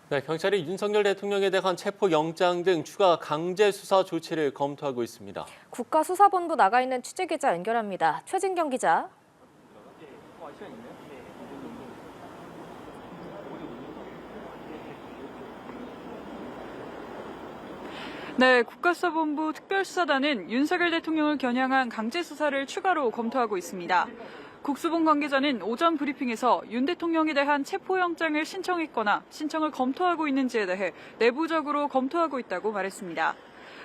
네, 경찰이 윤석열 대통령에 대한 체포영장 등 추가 강제 수사 조치를 검토하고 있습니다. 국가수사본부 나가 있는 취재기자 연결합니다. 최진경 기자. 네, 국가수사본부 특별수사단은 윤석열 대통령을 겨냥한 강제 수사를 추가로 검토하고 있습니다. 국수본 관계자는 오전 브리핑에서 윤 대통령에 대한 체포영장을 신청했거나 신청을 검토하고 있는지에 대해 내부적으로 검토하고 있다고 말했습니다.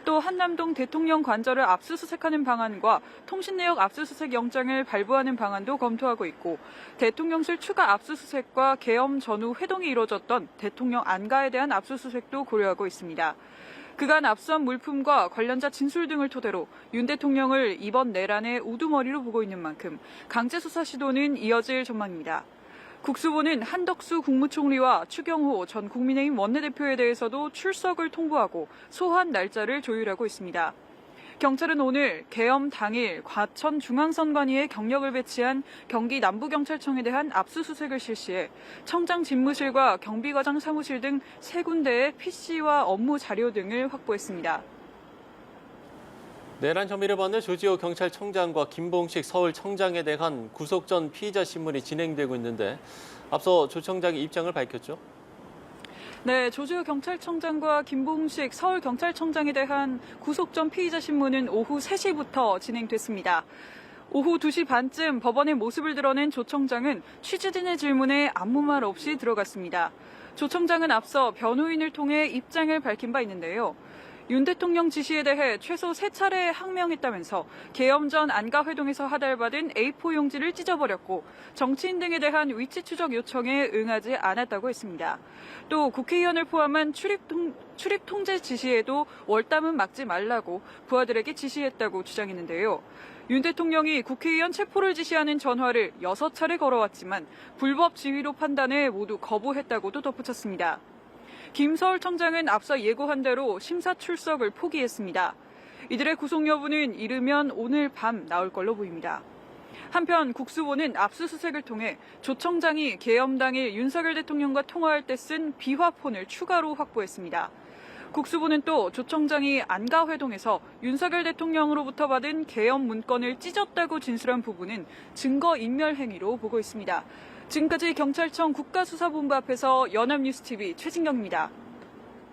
또 한남동 대통령 관저를 압수수색하는 방안과 통신내역 압수수색 영장을 발부하는 방안도 검토하고 있고 대통령실 추가 압수수색과 계엄 전후 회동이 이뤄졌던 대통령 안가에 대한 압수수색도 고려하고 있습니다. 그간 압수한 물품과 관련자 진술 등을 토대로 윤 대통령을 이번 내란의 우두머리로 보고 있는 만큼 강제 수사 시도는 이어질 전망입니다. 국수본은 한덕수 국무총리와 추경호 전 국민의힘 원내대표에 대해서도 출석을 통보하고 소환 날짜를 조율하고 있습니다. 경찰은 오늘 계엄 당일 과천 중앙선관위에 경력을 배치한 경기 남부경찰청에 대한 압수수색을 실시해 청장 집무실과 경비과장 사무실 등 3군데의 PC와 업무 자료 등을 확보했습니다. 내란 혐의를 받는 조지호 경찰청장과 김봉식 서울청장에 대한 구속 전 피의자 신문이 진행되고 있는데 앞서 조 청장이 입장을 밝혔죠. 네, 조지호 경찰청장과 김봉식 서울경찰청장에 대한 구속 전 피의자 신문은 오후 3시부터 진행됐습니다. 오후 2시 반쯤 법원의 모습을 드러낸 조 청장은 취재진의 질문에 아무 말 없이 들어갔습니다. 조 청장은 앞서 변호인을 통해 입장을 밝힌 바 있는데요. 윤 대통령 지시에 대해 최소 3차례 항명했다면서 계엄 전 안가 회동에서 하달받은 A4 용지를 찢어버렸고 정치인 등에 대한 위치 추적 요청에 응하지 않았다고 했습니다. 또 국회의원을 포함한 출입 통제 지시에도 월담은 막지 말라고 부하들에게 지시했다고 주장했는데요. 윤 대통령이 국회의원 체포를 지시하는 전화를 6차례 걸어왔지만 불법 지휘로 판단해 모두 거부했다고도 덧붙였습니다. 김 서울청장은 앞서 예고한 대로 심사 출석을 포기했습니다. 이들의 구속 여부는 이르면 오늘 밤 나올 걸로 보입니다. 한편 국수본은 압수수색을 통해 조 청장이 계엄 당일 윤석열 대통령과 통화할 때 쓴 비화폰을 추가로 확보했습니다. 국수본은 또 조 청장이 안가 회동에서 윤석열 대통령으로부터 받은 계엄 문건을 찢었다고 진술한 부분은 증거인멸 행위로 보고 있습니다. 지금까지 경찰청 국가수사본부 앞에서 연합뉴스TV 최진경입니다.